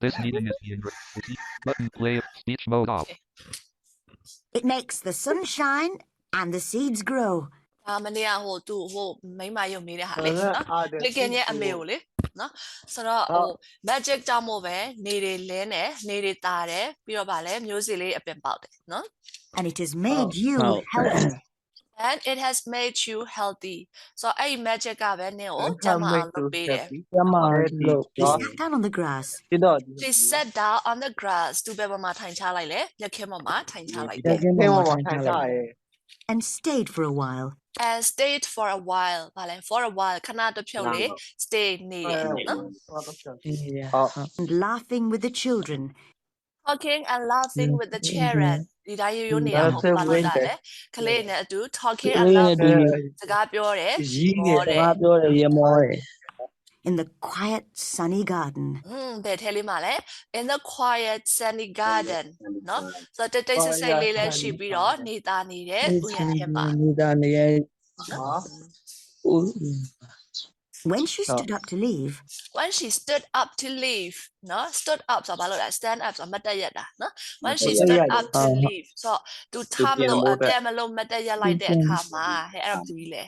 This meeting is being recorded. Button play. Speech mode off. It makes the sun shine and the seeds grow. မနေ့ကသူ့မိမယုံနေတဲ့ဟာလေနော်လက်ကင်းရဲ့အမေကိုလေနော်ဆိုတော့magic ကြောင့်မို့ပဲနေတွေလဲနေနေတွေတာတယ်ပြီးတော့ဗာလဲမျိုးစေ့လေးအပင်ပေါက်တယ်နော် And it has made you healthy. and it has made you healthy so အဲ့ magic ကပဲနင့်ကိုကျန်းမာအောင်လုပ်ပေးတယ် He sat down on the grass. she sat down on the grass သူပဲပေါ်မှာထိုင်ချလိုက်လေလက်ခင်းပေါ်မှာထိုင်ချလိုက်တယ် And stayed for a while. and stayed for a while ဗာလဲ for a while ခဏတစ်ဖြုတ်လေ stay နေတယ်နော် And laughing with the children. talking and laughing with the children ဒီတိုင်းရိုးနေတာမဟုတ်ပါလို့လားလေကလေးနဲ့အတူ talking and laughing စကားပြောတယ်မောတယ် In the quiet sunny garden. ဘယ်ထဲလေးမှာလဲ in the quiet sunny garden နော်ဆိုတော့တိတ်ဆိတ်ဆိတ်လေးလည်းရှိပြီးတော့နေသားနေတဲ့ဥယျာဉ်ထဲမှာ When she stood up to leave, when she stood up to leave နော် stood up ဆိုတော့ဘာလို့လဲ stand up ဆိုတော့မတ်တက်ရက်တာနော် when she stood up to leave ဆိုတော့သူထားမလို့အပြတ်မလို့မတ်တက်ရက်လိုက်တဲ့အခါမှာဟဲ့အဲ့တော့သူကြီးလေ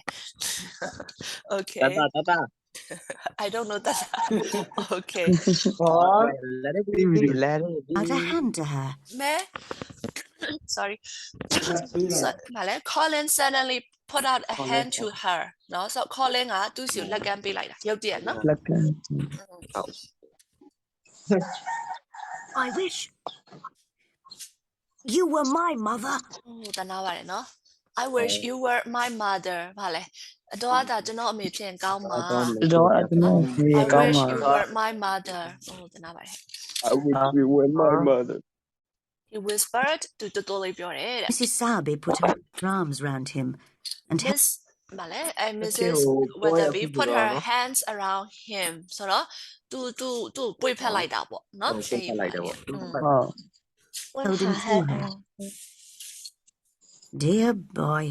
okay I don't know that okay out a hand to her. me sorry so ဘာလဲ Colin suddenly put out a hand to her နော် so Colin ကသူ့စီကိုလက်ကမ်းပေးလိုက်တာရုပ်တရက်နော် I wish you were my mother. တနာပါတယ်နော် I wish you were my mother ဘာလဲအတော့ဒါကျွန်တော်အမေဖြစ်ရင်ကောင်းမှာ I wish you were my mother တနာပါတယ် I wish you were my mother. he whispered တူတူလေးပြောတယ်တဲ့ Mrs. Sabi put her arms round him and Miss ဘာလဲMrs. Weatherby put her hands around him ဆိုတော့သူပွေဖက်လိုက်တာပေါ့နော် held him through her. Dear boy,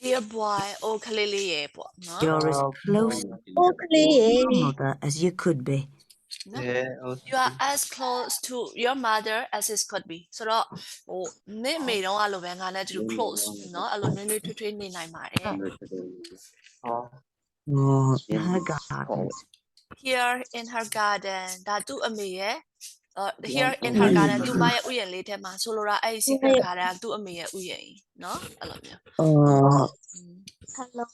dear boy အိုကလေးလေးရေပေါ့နော် you're as close to your mother as you could be. you are as close to your mother as it could be ဆိုတော့နင့်မိတော့အဲ့လိုပဲငါနဲ့တူ close နော်အဲ့လိုနွေးနွေးထွေးထွေးနေနိုင်ပါတယ် In her garden. here in her garden ဒါသူ့အမေရဲ့here in her garden သူမရဲ့ဥယျာဉ်လေးထဲမှာဆိုလိုတာအဲ့ဒီ secret garden ကသူ့အမေရဲ့ဥယျာဉ်ကြီးနော်အဲ့လိုမျိုး Hello.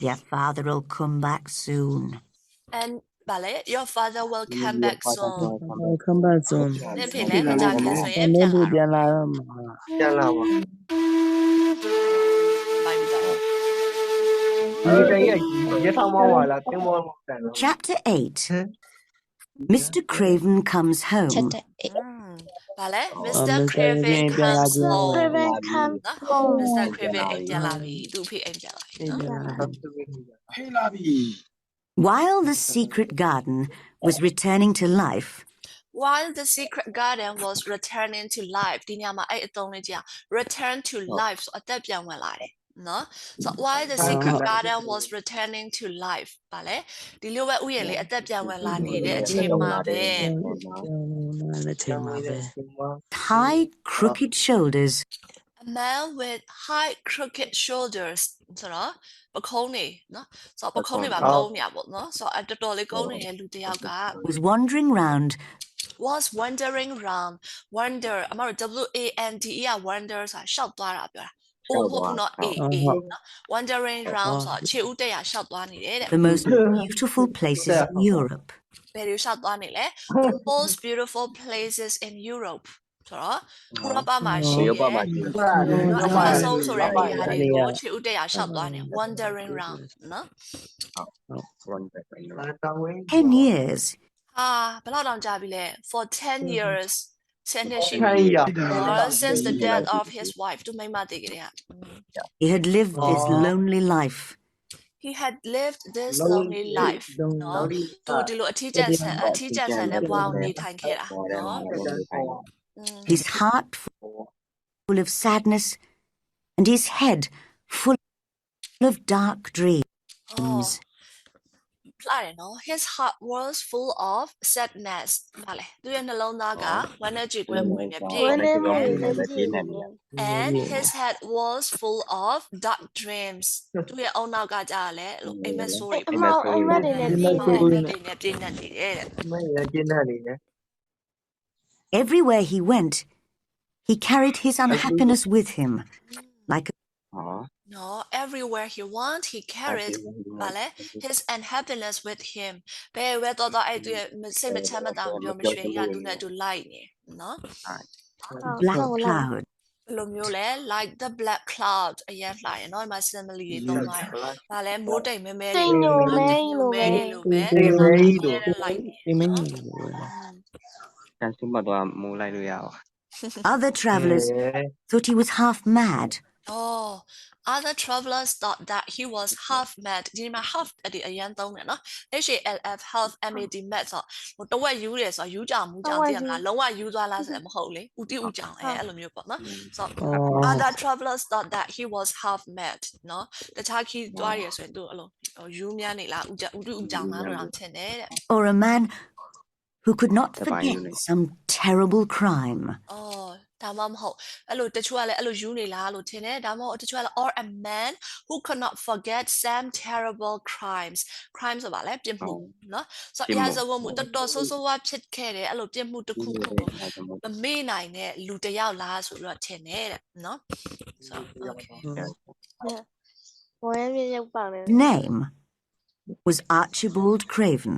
Your father will come back soon. and ဗာလေ your father will come back soon နင့်ဖေလည်းမကြခင်ဆိုရင်ပြန်လာတော့မှာဘိုင်မီတာ Chapter 8. Mr. Craven comes home. Chapter 8. ဗာလေ Mr. Craven comes home Craven comes home. Mr. Craven အိမ်ပြန်လာပြီသူ့ဖေအိမ်ပြန်လာပြီနော် While the secret garden was returning to life, while the secret garden was returning to life ဒီညမှာအဲ့အသုံးလေးကြာ return to life ဆိုအသက်ပြန်ဝင်လာတယ်နော် so while the secret garden was returning to life ဗာလေဒီလိုပဲဥယျာဉ်လေးအသက်ပြန်ဝင်လာနေတဲ့အချိန်မှာပဲ high crooked shoulders, a man with high crooked shoulders ဆိုတော့ပခုံးနေနော် so ပခုံးနေပါကုန်းနေရပေါ့နော် so အတော်တော်လေးကုန်းနေတဲ့လူတစ်ယောက်က was wandering round was wandering round wonder အမတို့ WANDER က wonder ဆိုတာရှောက်သွားတာပြောတာ not a နော် wandering round ဆိုတာခြေဥတက်ရရှောက်သွားနေတယ်တဲ့ the most beautiful places in Europe. ဘယ်လိုရှောက်သွားနေလဲ the most beautiful places in Europe ဆိုတော့ဥရောပမှာရှိတဲ့နော်အဆုံးဆိုတဲ့နေရာတွေကိုခြေဥတက်ရရှောက်သွားနေ wandering round နော် 10 years. ဟာဘယ်လောက်တောင်ကြာပြီလဲ for 10 years 10 နှစ်ရှိပြီ since the death of his wife သူမိမတည်ကြတဲ့ He had lived this lonely life. he had lived this lonely life နော်သူဒီလိုအထီးကျန်ဆန်တဲ့ဘဝကိုနေထိုင်ခဲ့တာနော် His heart full of sadness and his head full of dark dreams. လှတယ်နော် his heart was full of sadness ဗါလေသူရဲ့နှလုံးသားကဝမ်းနဲ့ကြေကွဲမှုတွေနဲ့ပြည့် When နေ am တယ် I ready? and his head was full of dark dreams သူရဲ့အုံနောက်ကကြာလဲအဲ့လိုအိမ်မက်ဆိုးတွေ Em mau em ready nè အိ đi မ်မက် nè. တွေနဲ့ပြည့်နေတယ်တဲ့ Everywhere he went, he carried his unhappiness with him, like a နော် everywhere he went he carried ဗါလေ his unhappiness with him ဘယ်ဝဲတော့အဲ့သူရဲ့စိတ်မချမ်းမသာမပြောမရွှင်ရသူနဲ့အတူလိုက်နေနော် black Không, cloud. ဘယ်လိုမျိုးလဲ like the black cloud အရင်လှရနော်ဒီမှာ simile တွေသုံးသွားတယ်။ဒါလည်းမိုးတိမ်မဲမဲတွေ Tinh nhô တိ mê မ်ညို lô မဲ mê. တွေလိုပဲ လိုက်နေ การซุ่มมาตัวมูไล่ดูยาว Other travelers thought he was half mad. Oh other travelers thought that he was half mad ဒီမှာ half အဲ့ဒီအရင်သုံးတယ်နော် HALF half MAD mad ဆိုဟိုတဝက်ယူတယ်ဆိုယူကြောင်မူကြောင်သိရမလားလုံးဝယူသွားလားဆိုလည်းမဟုတ်လေဥတိဥကြောင်အဲ့လိုမျိုးပေါ့နော်ဆို other travelers thought that he was half mad နော်တခြားခီးသွားရဆိုရင်သူအဲ့လိုယူများနေလားဥတိဥကြောင်လားလို့တော့ထင်တယ်တဲ့ Or a man who could not forget some terrible crime. Oh ဒါမှမဟုတ်အဲ့လိုတချို့ကလည်းအဲ့လိုယူနေလားလို့ထင်တယ်ဒါမှမဟုတ်တချို့ကလည်း or a man who could not forget some terrible crimes crimes ဆိုပါလေပြစ်မှုနော်ဆိုတော့အရာဇဝတ်မှုတော်တော်ဆိုးဆိုးဝါးဖြစ်ခဲ့တယ်အဲ့လိုပြစ်မှုတစ်ခုခုကိုမမေ့နိုင်တဲ့လူတစ်ယောက်လားဆိုပြီးတော့ထင်တယ်တဲ့နော်ဆို okay Bố em đi dọc bằng này. Name was Archibald Craven.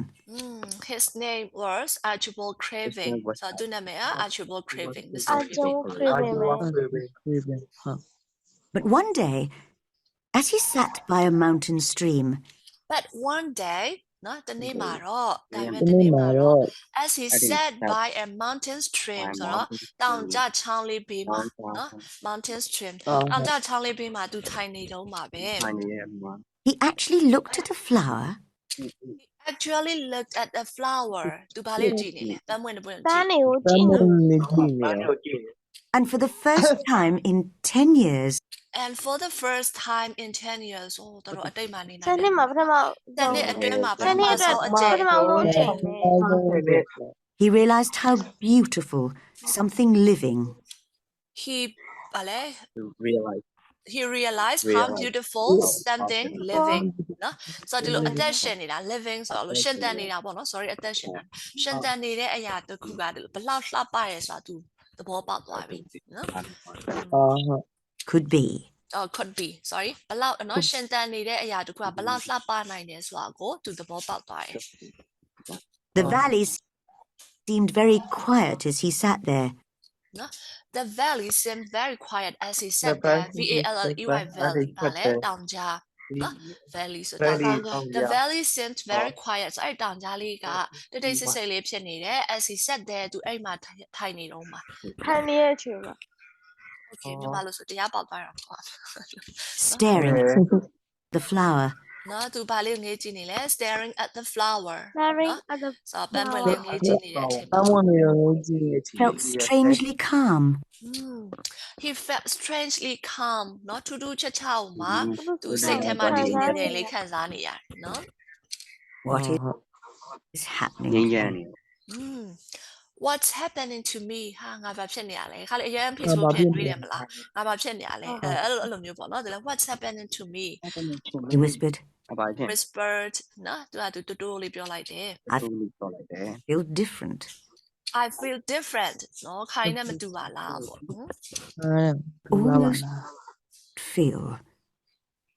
His name was Archibald Craving ဆိုတော့သူနာမည်က Archibald Craving Mr. À, Craving chú khuyên mẹ. But one day, as he sat by a mountain stream, but one day နော်တနေ့မှာတော့ဒါပေမဲ့တနေ့မှာတော့ as he sat by a mountain stream ဆိုတော့တောင်ကျချောင်းလေးဘေးမှာနော် mountain stream တောင်ကျချောင်းလေးဘေးမှာသူထိုင်နေတော့မှာပဲ มาเนี่ยมา he actually looked at a flower actually looked at a flower သူဘာလေးကိုကြည့်နေလဲပန်းမွင့်တစ်ပွင့်ကြ Ba ည့် này hữu chị nữa. and for the first time in 10 years, and for the first time in 10 years ဟိုတော့အတိတ်မှာနေနိုင် Sao တယ် nên mà bắt đầu. တနေ့အတွင်းမှာပထ Sao မ nên ဆုံးအကျယ် bắt đầu luôn chị nè. he realized how beautiful something living, he ဘာလဲ realize he realized how beautiful something living နော်ဆိုတော့ဒီလိုအသက်ရှင်နေတာ living ဆိုတော့လို့ရှင်သန်နေတာပေါ့နော် sorry အသက်ရှင်တာရှင်သန်နေတဲ့အရာတစ်ခုကဒီလိုဘလောက်လှပရဲဆိုတာ तू သဘောပေါက်သွားပြီနော် could be. could be sorry ဘလောက်နော်ရှင်သန်နေတဲ့အရာတစ်ခုကဘလောက်လှပနိုင်တယ်ဆိုတာကို तू သဘောပေါက်သွားတယ် The valleys seemed very quiet as he sat there. The valley seemed very quiet as he sat there. VALLEY valley ဗာလဲတောင်ကြားနော် valley ဆိုတာ The valley seemed very quiet ဆိုအဲ့တောင်ကြားလေးကတိတ်တိတ်ဆိတ်ဆိတ်လေးဖြစ်နေတယ် as he sat there သူအဲ့မှာထိုင်နေတော့မှာ Hai mươi chị mà. Okay မြန်မာလို့ဆိုတရားပေါက်သွားတာပေါ့ Staring at the flower. နော်သူဘာလေးငေးကြည့်နေလဲ staring at the flower Staring at the ဆိုပန်းမလေးငေးကြည့်နေတဲ့အချိန် Felt strangely calm. He felt strangely calm နော်ထူးထူးခြားခြားမှာသူစိတ်ထဲမှာဒီနေနေလေးခံစားနေရတယ်နော် What is ငြိမ်း happening? ချမ်းနေ What's happening to me ဟာငါဘာဖြစ်နေရလဲခါလေအရင် Facebook ဖြစ်တွေ့တယ်မလားငါဘာဖြစ်နေရလဲအဲ့လိုမျိုးပေါ့နော်ဒါလည်း What's happening to me He whispered, အပါချင်း whispered နော်သူတူတူလေးပြောလိုက်တယ် I ပြောလိုက်တယ် feel different. I feel different နော်ခိုင်းနဲ့မတူပါလားပေါ့နော် Almost feel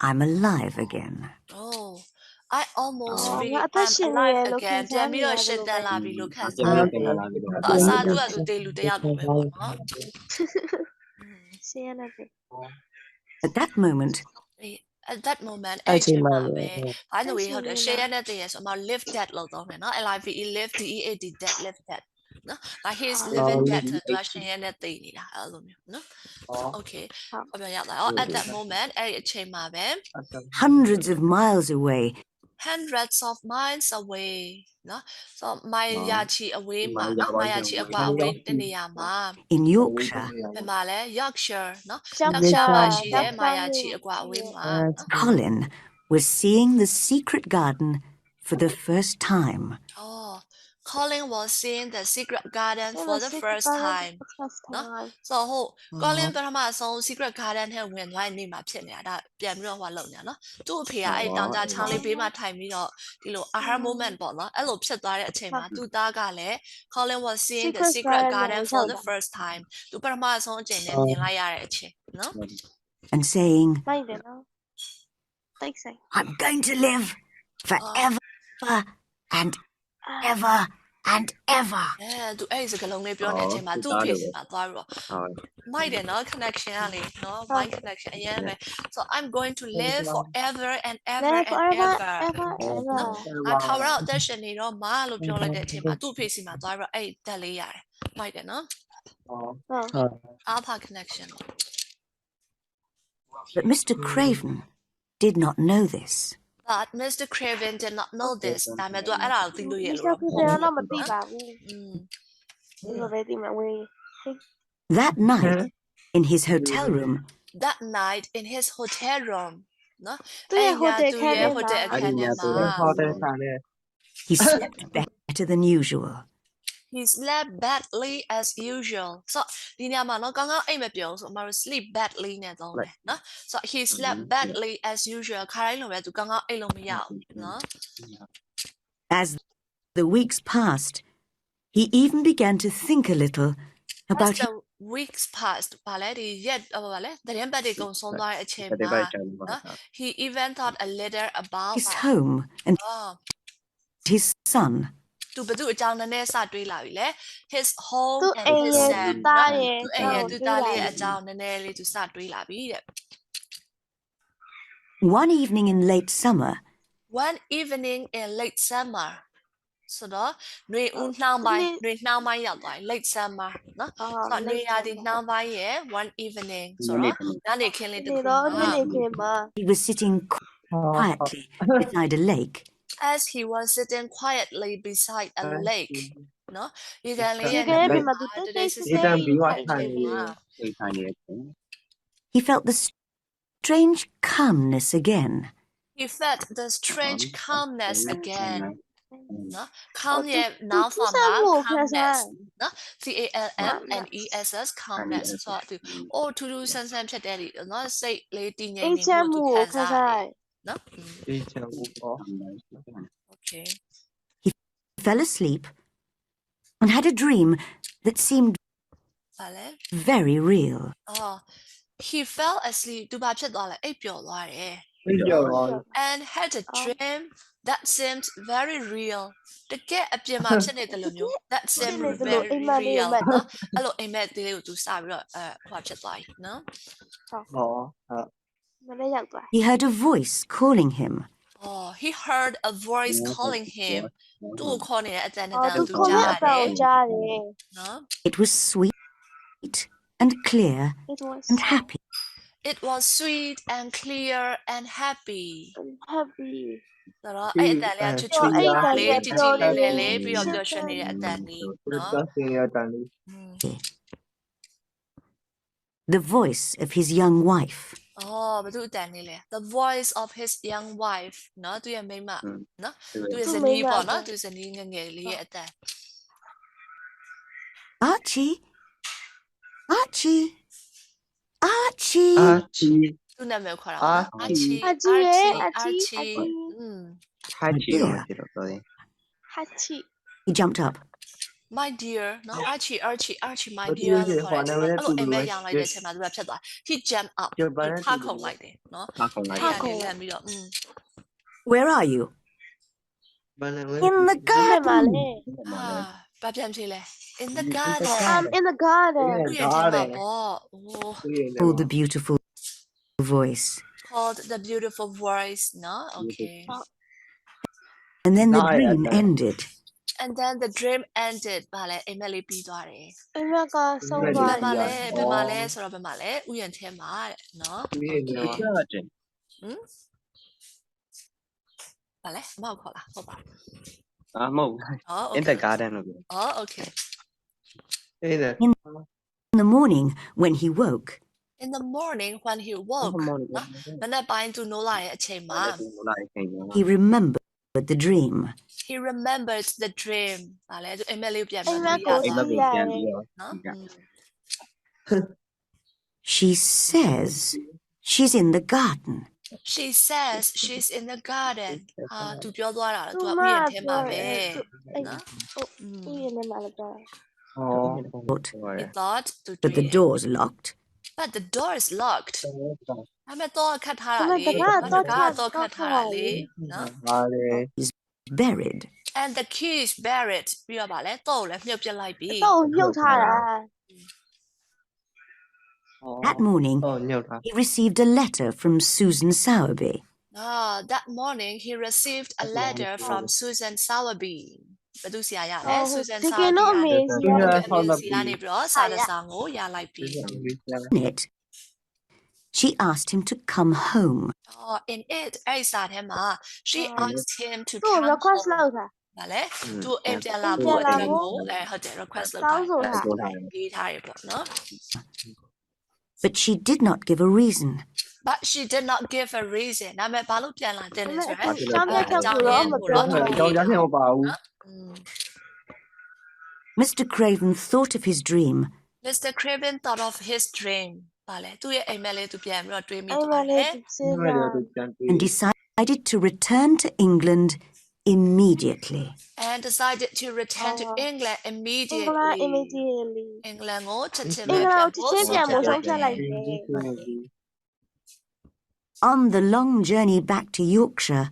I'm alive again. Oh I almost feel Ngã I'm tới xin alive về lúc again khi ပြန်ပြီးတော့ sáng ရှင် về တန် lúc လာပြီလို့ခံ ကျ စား န် ရ တော် တယ် ပြန်လာပြီတော့ အစားသူကသူတေးလူတယောက်လိုပဲပေါ့နော် Xin anh chị. At that moment, at that moment အဲ့ချိန်မှာပဲ by the way ဟုတ်တယ် share ရတဲ့ရဆိုအမ live that လို့သုံးတယ်နော် live live dead that live that နော် like he is living that သူက share ရတဲ့သိနေတာအဲ့လိုမျိုးနော် okay အပြန်ရတာ at that moment အဲ့ဒီအချိန်မှာပဲ hundreds of miles away, hundreds of miles away နော်ဆိုမိုင်ရာချီအဝေးမှာနော်မိုင်ရာချီအကွာအဝေးတနေရာမှာ in Yorkshire, ဘယ်မှာလဲ Yorkshire နော် Yorkshire မှာရှိတဲ့ Yorkshire မိုင်ရာချီအကွာအဝေးမှာ Colin was seeing the secret garden for the first time. Oh, Colin was seeing the secret garden for the first time. first time So ဟုတ် Colin ပထမဆုံး secret garden ထဲဝင်သွားတဲ့နေ့မှာဖြစ်နေတာဒါပြန်ပြီးတော့ဟိုလုပ်နေတာနော်သူ့အဖေကအဲ့တောင်ကြချောင်းလေးဘေးမှာထိုင်ပြီးတော့ဒီလို aha moment ပေါ့နော်အဲ့လိုဖြစ်သွားတဲ့အချိန်မှာသူ့သားကလည်း Colin was seeing the secret garden for the first time သူပထမဆုံးအချိန်နဲ့မြင်လိုက်ရတဲ့အချိန်နော် And saying, လိုက်တယ်နော်တိတ်ဆိုင် I'm going to live forever and ever and ever. သူအဲ့ဒီစကားလုံးလေးပြောနေတဲ့အချိန်မှာသူ့အဖေကသွားပြီးတော့ ဟုတ် မိုက်တယ်နော် connection ကလေနော် mind connection အရင်ပဲ so I'm going to live forever and ever and forever ever ever ever ထာဝရအသက်ရှင်နေတော့မလို့ပြောလိုက်တဲ့အချိန်မှာသူ့အဖေစီမှာသွားပြီးတော့အဲ့တက်လေးရတယ်မိုက်တယ်နော် alpha connection But Mr. Craven did not know this. but Mr. Craven did not know this ဒါပေမဲ့သူကအဲ့ဒါကိုသိလို့ရ ဒီ လို့ တော့ပြန်တော့မသိပါဘူး อืม ဒီလိုပဲဒီမှာဝင် That night, in his hotel room, that night in his hotel room နော် သူရဲ့ hotel ခန်းထဲ ဟိုတယ်အခန်းထဲမှာ ဟိုတယ်ဆိုင်နဲ့ he slept better than usual. he slept badly as usual so ဒီနေရာမှာနော်ကောင်းကောင်းအိပ်မပြောဆိုအမတို့ sleep badly နဲ့သုံးတယ်နော် so he slept badly as usual ခါတိုင်းလိုပဲသူကောင်းကောင်းအိပ်လို့မရဘူးနော် As the weeks passed, he even began to think a little as about the weeks passed ဘာလဲဒီရက်ဟိုဘာလဲသတင်းပတ်တွေကုန်ဆုံးသွားတဲ့အချိန် တဲ့ မှာ ပိုက်ချင်ပါ နော် he even thought a little about his home and his son. သူဘသူအကြောင်းနည်းနည်းစတွေးလာပြီလေ his home သူ and အိမ် his ရဲ့ son သူသားရဲ့ သူအိမ်ရဲ့သူသားလေးရဲ့အကြောင်းနည်းနည်းလေးသူစတွေးလာပြီတဲ့ One evening in late summer, one evening in late summer ဆိုတော့နှွေဦးနှောင်းပိုင်းနှွေနှောင်းပိုင်းရောက်သွားပြီ late summer နော်ဆိုတော့နှွေရာသီနှောင်းပိုင်းရဲ့ one evening ဆိုတော့ညနေခင်းလေးတစ် ဒီ ခု တော့ မှာ နေ့ခင်မှာ he was sitting quietly beside a lake. as he was sitting quietly beside a lake နော်ရေကန်လေး ဒီ ရဲ့ ကဲ နား ပြင်မှာ မှာ သူတိတ် တိ တိ တ် တ် ဆိ ဆိ တ် တ် ဆိ ဆိ တ် တ် ထိုင် ထိုင် နေ နေ မှာ စိတ်ထိုင်နေတဲ့ He felt the strange calmness again. he felt the strange calmness again နော် calm ရဲ့ noun form က calmness နော် C A L M N E S S calmness ဆိုတော့သူအိုးထူးထူးဆန်းဆန်းဖြစ်တဲ့ဒီနော်စိတ်လေးတည်ငြိမ် အေး နေ ချမ်း မှု မှု သူ ကို ခံ ခ စား စား ရတယ်နော် အေးချမ်းဘူးပေါ့ okay He fell asleep and had a dream that seemed ဘာလဲ very real. oh he fell asleep သူဘာဖြစ်သွားလဲအိပ်ပျော်သွားတယ် ပြီးတော့ and had a dream that seemed very real တကယ်အပြင်မှာဖြစ်နေတယ်လို့မျိုး that seemed ဖြစ်နေတယ်လို့ very အိမ်မက်လေး real ကိုမှတ် နော်အဲ့လိုအိမ်မက်သေးလေးကိုသူစပြီးတော့ဟိုဖြစ်သွားပြီနော် ဟော မနေ့ရောက်သွား He heard a voice calling him. oh he heard a voice calling him သူ့ကိုခေါ်နေတဲ့အတန်နဲ့ အော် တန် သူ သူ ခေါ် ကြား တဲ့အ တ တော ယ် င်ကြားတယ် နော် It was sweet and clear it was and happy. it was sweet and clear and happy happy ဆိုတော့အဲ့အတန်လေးကချွတ်ချွတ်လေးကြည်ကြည်လေးလေးလေးပြီးတော့ပျော်ရွှင်နေတဲ့အတန်လေးနော် စင်ရတန်လေး The voice of his young wife. အော်ဘယ်သူအတန်လေးလဲ the voice of his young wife နော်သူရဲ့မိန်းမနော်သူရဲ့ဇနီးပေါ့နော်သူဇနီးငယ်ငယ်လေးရဲ့အတန် Archie! Archie! Archie! အာချီ သူနာမည်ခေါ်တာပေါ့နော် Archie Archie อืม ဟာချီတော့ဖြစ်တော့တော်တယ် ဟာချီ He jumped up. my dear နော် Archie my dear လို့ခေါ်တယ်အဲ့လိုအိမ်မက်ရောင်လိုက်တဲ့အချိန်မှာသူကဖြစ်သွား he jumped up ထခုန်လိုက်တယ်နော် ဟာခုံလိုက် ထခုန်လိုက်ပြီးတော့ Where are you? ဘာလဲ In the ဒီမှာ garden. လေ ဘာပြန်ဖြေလဲ in the garden I'm in the garden သူရဲ့ထဲမှာပေါ့ Oh, the beautiful voice. called the beautiful voice နော် okay And then the Nice. dream ended. and then the dream ended ဘာလဲအိမ်မက်လေးပြီးသွားတယ် အိမ်မက်ကဆုံး ဘယ် သွား မှာ တယ် လဲဘယ်မှာလဲဆိုတော့ဘယ်မှာလဲဥယျာဉ်ထဲမှာတဲ့နော် ဒီနေ့တော့တယ် ဘာလဲအမောက်ခေါ်လားဟုတ်ပါ အာမဟုတ် อ๋อ in the garden လို့ပြော อ๋อ okay အေးတယ် In the morning, when he woke, in the morning when he woke မော် နော်မနက်ပိုင်းသူနိုးလာတဲ့အချိန်မှာ လာအချိန်မှာ he remembered the dream. he remembered the dream ဗာလဲအိမ်မက်လေးကိုပြန်ပြီး အိမ် တော့ မက်ကို တွေးရ အိမ်မ သွား က် တယ် ကိုပြန်ပြီးတော့ နော် She says she's in the garden. she says she's in the garden ဟာသူပြောသွားတာတော့ သူ သူက မ ဥယျာဉ်ထဲမှာ ပြော ပဲ တယ်သူအိမ် နော် ဥယျာဉ်ထဲမှာလည်းပြောတယ် he thought သူ But တွေး the တယ် door's locked. but the door is locked ဒါပေမဲ့တော့ခတ်ထားတာ ဒါပေ လေ မဲ့တကား ဘာတကား တော့ တော့ခတ်ထားတာလေနော် ဟာလေ Buried. and the key is buried ပြီးတော့ဗာလဲတော့ကိုလည်းမြုပ်ပစ်လိုက်ပြီ တော့မြုပ်ထားတာ That morning, ဟောညှောက်ထား he received a letter from Susan Sowerby. that morning he received a letter from Susan Sowerby ဘယ်သူစီရရလဲ Susan တကယ်တော့အ Sowerby မေစီ က ရ အမေစီကနေပြီးတော့စာတစ်စောင်ကိုရလိုက်ပြီ In it, she asked him to come home. in it အဲ့ဒီစာထဲမှာ she asked him to သူ့ come request home လုပ်တာ ဗာလဲသူအိမ်ပြန်လာဖို့အတွက်ကိုဟုတ်တယ် request လုပ် တော တာ င်းဆိုတာ ပြောထားတယ် ရေးထားရပေါ့နော် But she did not give a reason. but she did not give a reason ဒါပေမဲ့ဘာလို့ပြန်လာတဲ့လဲဆိုရယ် အကြောင်းပြချက်ကိုတော့မပြော အ ဘူး ကြောင်းကြားခြင်းမပါဘူး Mr. Craven thought of his dream Mr. Craven thought of his dream ဗာလဲသူ့ရဲ့အိမ်မက်လေးသူပြန်ပြီးတော့တွေးမိ အိမ်မ သွား က် တ လေး ယ် သူစဉ်း အဲ့ စား ဒါသူပြန်ပြီး and decided to return to England immediately. and decided to return to England အင်္ဂလန် immediately immediately အင်္ဂလန်ကိုချက်ချင်း အင်္ဂလန်ကိုချက်ချင်းပြန်ဖို့ ဆုံး ဆုံးဖြတ်လိုက်တယ် On the long journey back to Yorkshire,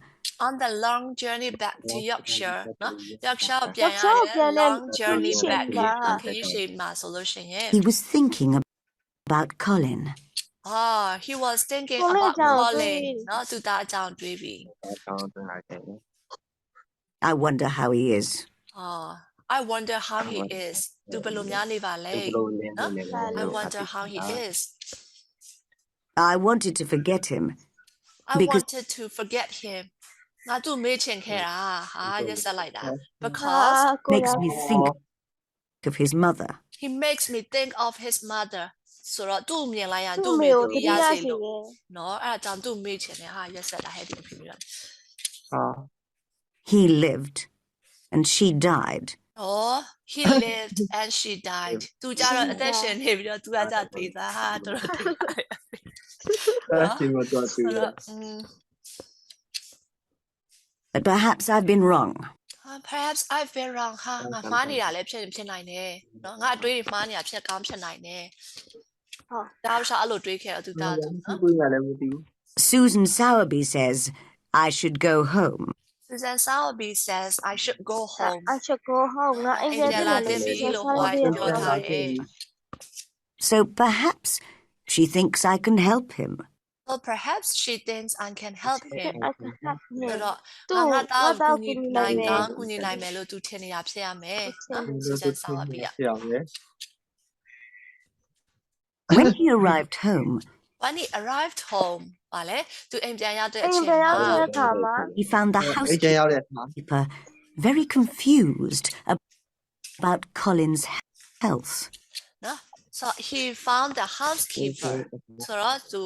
on the long journey back to Yorkshire နော် Yorkshire ကိုပြန်ရ Yorkshire ကို တယ် ပြန်တဲ့ long journey ခရီး back ချိန်မှာ ခရီးရှိမှာဆိုလို့ရှိရင် he was thinking about Colin. he was thinking Colin about အကြောင်း Colin တွေး နော်သူသားအကြောင်းတွေးပြီး အကြောင်းကြားတယ် I wonder how he is. I wonder how he is သူဘယ်လိုများနေပါလဲ ဘယ်လိုလဲ နော် လဲ I wonder how he is I wanted to forget him I Because- wanted to forget him ငါသူ့မေ့ချင်ခဲ့တာဟာရက်ဆက်လိုက်တာ because ဟာကိုရ makes me think of his mother. he makes me think of his mother ဆိုတော့သူ့မြင်လိုက်ရ သူ့ သူ့ မေ မေ ကို ကို တ တ တိ ည် ယ ရ စီ စေ တယ် လို့နော်အဲ့ဒါကြောင့်သူ့မေ့ချင်တယ်ဟာရက်ဆက်တာဟဲ့ဒီအဖြစ်ပြီးတော့ ဟာ He lived and she died. he lived and she died သူကြတော့အသက်ရှင်နေပြီးတော့သူကကြသေသားဟာတော်တော်သေသားရ အဲ့ဒီမှာတော့သူ ဆိုတော့ But perhaps I've been wrong. perhaps I've been wrong ဟာငါမှားနေတာလည်းဖြစ်နိုင်တယ်နော်ငါအတွေးတွေမှားနေတာဖြစ်ကောင်းဖြစ်နိုင်တယ် ဟုတ် ဒါမှမဟုတ်အဲ့လိုတွေးခဲ့တော့သူသားသူနော် ကိုရလည်းမသိဘူး Susan Sowerby says I should go home. Susan Sowerby says I should go home I should go home ငါအိမ်ပြန်ပြန် တင် လေ ပြီလို့ဟိုကပြောထားတယ် So perhaps she thinks I can help him. so perhaps she thinks I can help him I can help ဆို him တော့ သူ ငါသား ငါ ကို သား ကူညီ ကူညီနို နိုင် င်မယ် ကောင်းကူညီနိုင်မယ်လို့သူထင်နေတာဖြစ်ရမယ်နော် သူ Susan Sowerby က ပြောင်းတယ် When he arrived home, when he arrived home ဗာလဲသူအိမ်ပြန်ရောက်တဲ့အ အိမ် ချိန် ပြန်ရောက် မှာ တဲ့အခါမှာ he found the အိမ်ကျရောက်တဲ့အခါ housekeeper very confused about Colin's health. နော် so he found the housekeeper ဆိုတော့သူ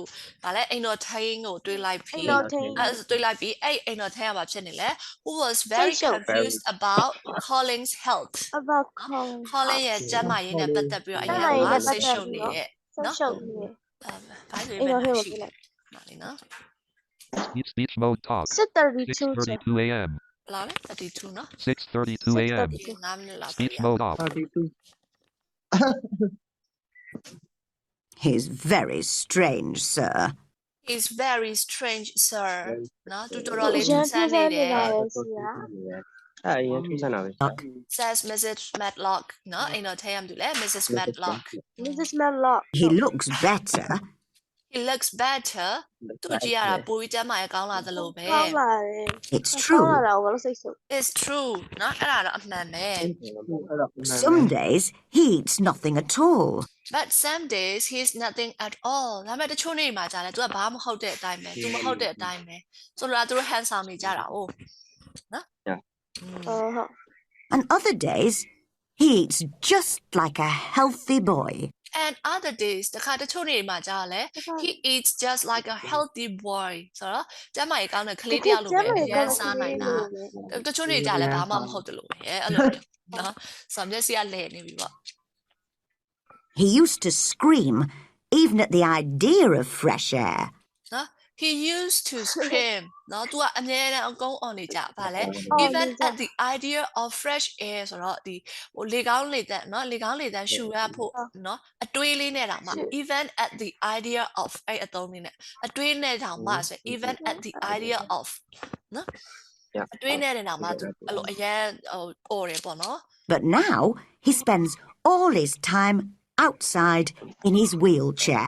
ဗာလဲအိမ်တော်ထိုင်းကိုတွေးလိုက် အိမ် ပြီး တော်ထိန် အဲတွေးလိုက်ပြီးအဲ့အိမ်တော်ထိုင်းကဘာဖြစ်နေလဲ who was very confused about Colin's health about Colin Colin ရဲ့ကျန်းမာရေးနဲ့ပတ်သက်ပြီးတော့အ ကျန်း ရင် မာရေးနဲ့ က ပတ် စိတ် သက် ရှုပ် ပြီး နေ တော့ ရဲ့ ဆက်ရှုပ်နေ ဘာလို့ အိမ် လဲ တော်ထဲကို ရှိ ပြ လဲ လိုက် နော်လေနော် Speech mode talk. 6:32 ကျော် 6:32 a.m. ဘယ်လောက်လဲ32နော် 6:32 a.m. ဒီ9မိနစ်လောက် Speech mode off. ဟာဒီသူ He's very strange, sir. is very strange sir နော်တူတော်တော်လေး ရ ထူး န် ဆန်း ထူး နေ ဆန်း တယ် နေတာပဲစီရ အဲ့အရင်ထူးဆန်းတာပဲ says Mrs. Matlock နော်အိမ်တော်ထိုင်းရမတူလဲ Mrs. Matlock Mrs. Matlock He looks better. he looks better သူကြည့်ရတာပိုပြီးကျန်းမာရေးကောင်းလာသလိုပဲ ကောင်းပါတယ် It's ကောင်း true. လာတာကိုလည်းစိတ်ဆိုး it's true နော်အဲ့ဒါတော့အမှန်ပဲ အဲ့တော့ Some days he eats nothing at all. but some days he's nothing at all ဒါပေမဲ့တချို့နေ့မှာကြာတယ်သူကဘာမှမဟုတ်တဲ့အတိုင်းပဲသူမဟုတ်တဲ့အတိုင်းပဲဆိုတော့သူတို့ handsome နေကြတာ哦နော် ဟုတ်ဟုတ် And other days he eats just like a healthy boy. and other days တခါတချို့နေ့မှာကြာလဲ he eats just like a healthy boy ဆိုတော့ကျန်းမာရေးကောင်းတဲ့ကလေးတစ်ယောက်လိုပဲအရင်စားနိုင်တာတချို့နေ့ကြာလဲဘာမှမဟုတ်တယ်လို့ပဲအဲ့လိုမျိုးနော်ဆိုတော့မျက်စိကလဲနေပြီပေါ့ He used to scream even at the idea of fresh air. နော် he used to scream နော် तू ကအမြဲတမ်းအကုန် on နေကြပါလေ even at the idea of fresh air ဆိုတော့ဒီဟိုလေကောင်းလေတန်းနော်လေကောင်းလေတန်းရှူရဖို့နော်အတွေးလေးနဲ့တောင်မှ even at the idea of အဲ့အသုံးလေးနဲ့အတွေးနဲ့တောင်မှဆို even at the idea of နော်အတွေးနဲ့တောင်မှ तू အဲ့လိုအရန်ဟို အော်တယ်ပေါ့နော် But now he spends all his time outside in his wheelchair.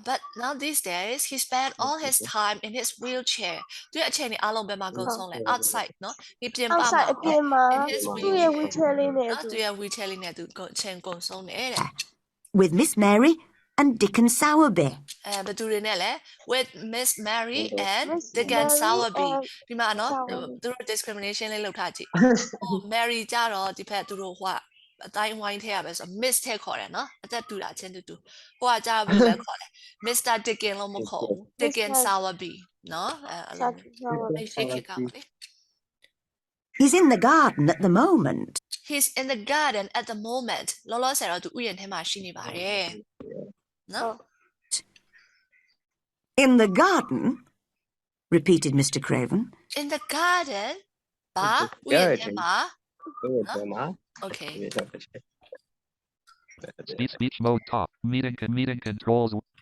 But now these days he spent all his time in his wheelchair သူအချိန်ကြီးအားလုံးပဲမှာကုန်ဆုံးလဲ outside နော်ဒီပြင်ပမှာ outside အပြင်မှာ in his သူ့ရဲ့ wheelchair လေးနဲ့ နော်သူရဲ့ wheelchair လေးနဲ့သူအချိန်ကုန်ဆုံးတယ်တဲ့ with Miss Mary and Dickon Sowerby. ဘယ်သူတွေနဲ့လဲ with Miss Mary and Dickon Sowerby ဒီမှာနော်သူတို့ discrimination လေးလုပ်ထားကြည့်ဟို Mary ကြတော့ဒီဖက်သူတို့ဟိုအတိုင်းဝိုင်းထဲရပဲဆို Miss ထဲခေါ်တယ်နော်အသက်တူတာချင်းတူဟိုကကြဘယ်လိုလဲခေါ်လဲ Mr. Dickon လို့မခေါ်ဘူး Dickon Sowerby နော်အဲ့လိုအဲ့ခေတ်ကလေ He's in the garden at the moment. He's in the garden at the moment လောလောဆယ်တော့သူဥယျာဉ်ထဲမှာရှိနေပါတယ်နော် In the garden? Repeated Mr. Craven. In the garden ဘာဥယျာဉ်ထဲမှာ Okay Speech mode top. Meeting controls.